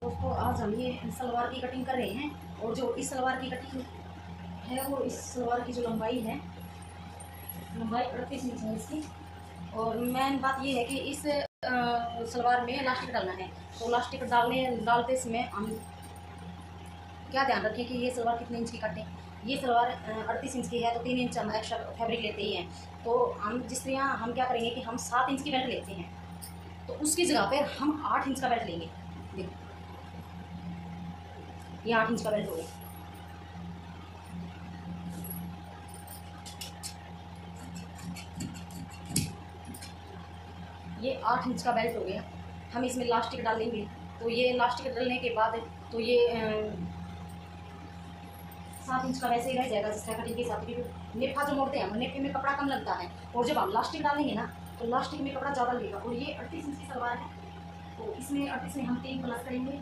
दोस्तों आज हम ये सलवार की कटिंग कर रहे हैं और जो इस सलवार की कटिंग है वो इस सलवार की जो लंबाई है, लंबाई 38 इंच है इसकी। और मेन बात ये है कि इस सलवार में इलास्टिक डालना है। तो इलास्टिक डालते समय हम क्या ध्यान रखें कि ये सलवार कितने इंच की काटें। ये सलवार 38 इंच की है तो 3 इंच हम एक्स्ट्रा फैब्रिक लेते ही हैं। तो हम जिस तरह हम क्या करेंगे कि हम 7 इंच की बेल्ट लेते हैं, तो उसकी जगह पर हम 8 इंच का बेल्ट लेंगे। देखो ये 8 इंच का बेल्ट हो गया। ये 8 इंच का बेल्ट हो गया। हम इसमें इलास्टिक डालेंगे तो ये इलास्टिक डालने के बाद तो ये 7 इंच का वैसे ही रह जाएगा जिस तरह कटिंग के हिसाब से। नेफा जो मोड़ते हैं हम, नेफे में कपड़ा कम लगता है और जब हम इलास्टिक डालेंगे ना तो इलास्टिक में कपड़ा ज़्यादा लगेगा। और ये 38 इंच की सलवार है तो इसमें 38 में हम 3 प्लस करेंगे,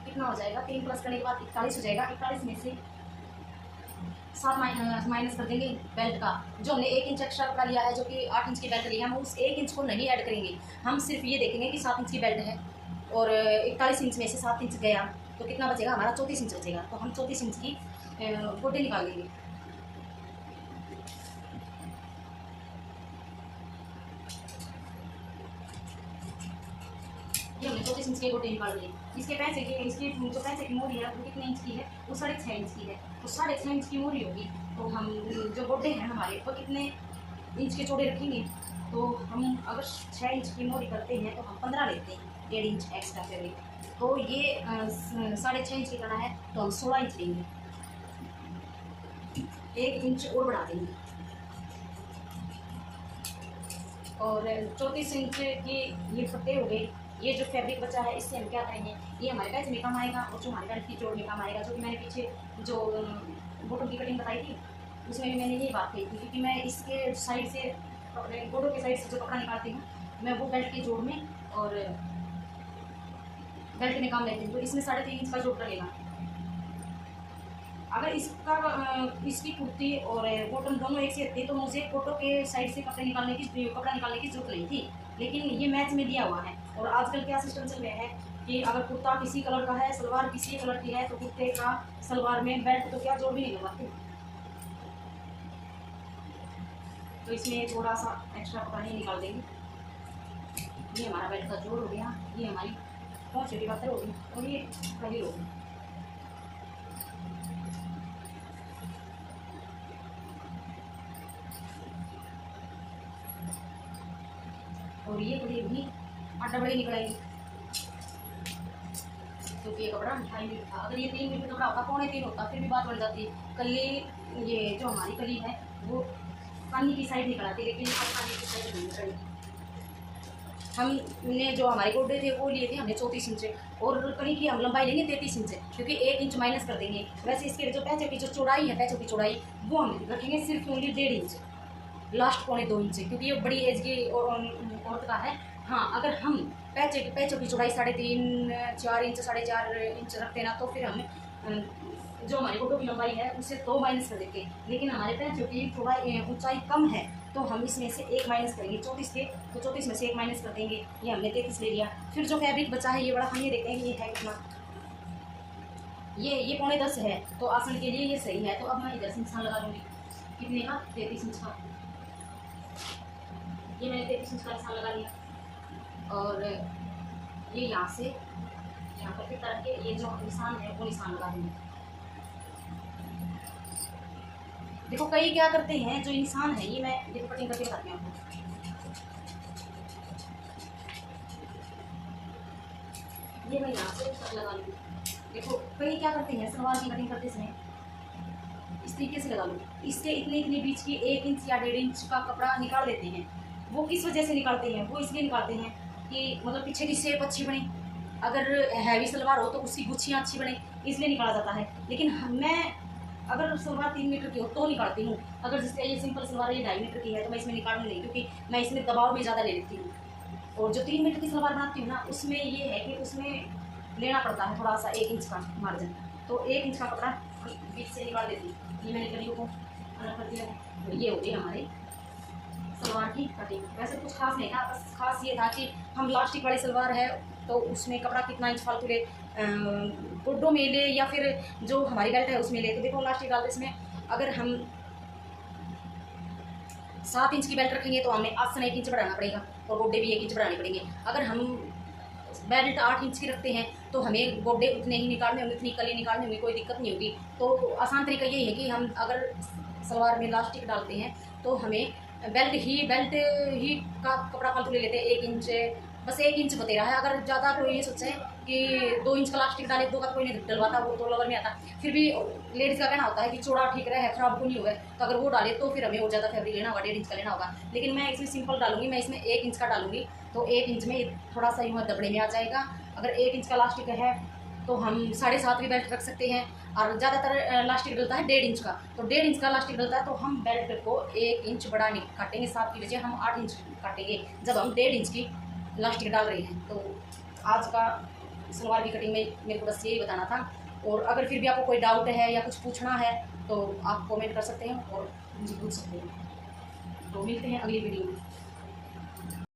कितना हो जाएगा? 3 प्लस करने के बाद 41 हो जाएगा। 41 में से 7 माइनस कर देंगे बेल्ट का। जो हमने 1 इंच एक्स्ट्रा कपड़ा लिया है, जो कि 8 इंच की बेल्ट ली है, हम उस 1 इंच को नहीं ऐड करेंगे। हम सिर्फ ये देखेंगे कि 7 इंच की बेल्ट है और 41 इंच में से 7 इंच गया तो कितना बचेगा हमारा? 34 इंच बचेगा। तो हम 34 इंच की गोटे निकाल लेंगे। ये हमने 34 इंच के गोटे निकाल लिए। इसके पैसे की इसकी जो पैसे की मोरी है वो कितने इंच की है? वो 6.5 इंच की है। तो 6.5 इंच की मोरी होगी तो हम जो गोटे हैं हमारे वो कितने इंच के चौड़े रखेंगे? तो हम अगर 6 इंच की मोरी करते हैं तो हम 15 लेते हैं, 1.5 इंच एक्स्ट्रा फैब्रिक। तो ये 6.5 इंच की करना है तो हम 16 इंच लेंगे, 1 इंच और बढ़ा देंगे। और 34 इंच की ये फटे हो गए। ये जो फैब्रिक बचा है इससे हम क्या करेंगे? ये हमारे पैसे में काम आएगा और जो हमारे बेल्ट की जोड़ में काम आएगा। जो कि मैंने पीछे जो बॉटम की कटिंग बताई थी उसमें भी मैंने यही बात कही थी, क्योंकि मैं इसके साइड से गोडों के साइड से जो कपड़ा निकालती हूँ मैं वो बेल्ट के जोड़ में और बेल्ट में काम लेती हूँ। तो इसमें 3.5 इंच का जोड़ लगेगा। अगर इसकी कुर्ती और बॉटम दोनों एक से थे तो मुझे फोटो के साइड से कपड़ा निकालने की जरूरत नहीं थी, लेकिन ये मैच में दिया हुआ है। और आजकल क्या सिस्टम चल रहा है कि अगर कुर्ता किसी कलर का है, सलवार किसी कलर की है, तो कुर्ते का सलवार में बेल्ट तो क्या जोड़ भी नहीं लगवाते। तो इसमें थोड़ा सा एक्स्ट्रा कपड़ा ही निकाल देंगे। ये हमारा बेल्ट का जोड़ हो गया, ये हमारी बहुत छोटी बात होगी और ये कड़ी होगी। और ये कड़ी भी 8 बड़ी निकलेगी क्योंकि ये कपड़ा 2.5 मीटर था। अगर ये 3 मीटर कपड़ा होता, 3.25 होता, फिर भी बात बढ़ जाती। कली ये जो हमारी कली है वो पानी की साइड निकल आती, लेकिन अब पानी की साइड नहीं निकली। हमने जो हमारे गोडे थे वो लिए थे हमने 34 इंच और कली की हम लंबाई लेंगे 33 इंच, क्योंकि 1 इंच माइनस कर देंगे। वैसे इसके जो पैचों की जो चौड़ाई है, पैचों की चौड़ाई वो हम रखेंगे सिर्फ ओनली 1.5 इंच, लास्ट 1.25 इंच, क्योंकि ये बड़ी एज की औरत का है। हाँ, अगर हम पैचों की चौड़ाई 3.5 4 इंच 4.5 इंच रखते ना तो फिर हम जो हमारी गोडों की लंबाई है उससे 2 माइनस कर देते। लेकिन हमारे पैचों की चौड़ाई ऊंचाई कम है तो हम इसमें से 1 माइनस करेंगे। 34 के तो 34 में से 1 माइनस कर देंगे। ये हमने 33 ले लिया। फिर जो फैब्रिक बचा है ये बड़ा हम ये देखते हैं ये है कितना। ये 9.5 है तो आसन के लिए ये सही है। तो अब मैं इधर से निशान लगा लूँगी कितने का? 33 इंच का। ये मैंने 33 इंच का निशान लगा लिया और ये यहाँ से यहाँ पर फिर तरह के ये जो निशान है वो निशान लगा देंगे। देखो कई क्या करते हैं, जो निशान है ये मैं देखो कटिंग करके बताती हूँ आपको। ये मैं यहाँ से लगा लूँगी। देखो कई क्या करते हैं, सलवार की कटिंग करते समय इस तरीके से लगा लूँ, इसके इतने बीच की 1 इंच या 1.5 इंच का कपड़ा निकाल लेते हैं। वो किस वजह से निकालते हैं? वो इसलिए निकालते हैं कि मतलब पीछे की शेप अच्छी बने, अगर हैवी सलवार हो तो उसकी गुच्छियाँ अच्छी बने, इसलिए निकाला जाता है। लेकिन मैं अगर सलवार 3 मीटर की हो तो निकालती हूँ। अगर जिससे ये सिंपल सलवार ये 2.5 मीटर की है तो मैं इसमें निकालूंगी नहीं, क्योंकि मैं इसमें दबाव भी ज़्यादा ले लेती हूँ। और जो 3 मीटर की सलवार बनाती हूँ ना उसमें ये है कि उसमें लेना पड़ता है थोड़ा सा 1 इंच का मार्जिन। तो 1 इंच का कपड़ा बीच से निकाल देती हूँ। ये मैंने कलियों को अलग कर दिया है। ये हो गई हमारी सलवार की कटिंग। वैसे कुछ खास नहीं था, बस खास ये था कि हम इलास्टिक वाली सलवार है तो उसमें कपड़ा कितना इंच फालतू ले, गोड्डों में ले या फिर जो हमारी बेल्ट है उसमें ले। तो देखो इलास्टिक डालते इसमें अगर हम 7 इंच की बेल्ट रखेंगे तो हमें आसन 1 इंच बढ़ाना पड़ेगा और गोड्डे भी 1 इंच बढ़ाने पड़ेंगे। अगर हम बेल्ट 8 इंच की रखते हैं तो हमें गोड्डे उतने ही निकालने होंगे, उतनी कली निकालने होंगी, कोई दिक्कत नहीं होगी। तो आसान तरीका यही है कि हम अगर सलवार में इलास्टिक डालते हैं तो हमें बेल्ट ही का कपड़ा फालतू ले लेते हैं, 1 इंच, बस 1 इंच बतेरा है। अगर ज़्यादा कोई ये सोचे कि 2 इंच का इलास्टिक डाले, 2 का कोई नहीं डलवाता, वो तो लवर में आता। फिर भी लेडीज़ का कहना होता है कि चौड़ा ठीक रहे, खराब को नहीं होगा, तो अगर वो डाले तो फिर हमें और ज़्यादा फैब्रिक लेना होगा, 1.5 इंच का लेना होगा। लेकिन मैं इसमें सिंपल डालूंगी, मैं इसमें 1 इंच का डालूंगी, तो 1 इंच में थोड़ा सा यूँ दबड़े में आ जाएगा। अगर 1 इंच का इलास्टिक है तो हम 7.5 भी बेल्ट रख सकते हैं, और ज़्यादातर इलास्टिक डलता है 1.5 इंच का, तो 1.5 इंच का इलास्टिक डलता है तो हम बेल्ट को 1 इंच बड़ा नहीं काटेंगे, 7 की बजाय हम 8 इंच काटेंगे जब हम 1.5 इंच की इलास्टिक डाल रहे हैं। तो आज का सलवार की कटिंग में मेरे को बस यही बताना था। और अगर फिर भी आपको कोई डाउट है या कुछ पूछना है तो आप कमेंट कर सकते हैं और मुझे पूछ सकते हैं। तो मिलते हैं अगली वीडियो में।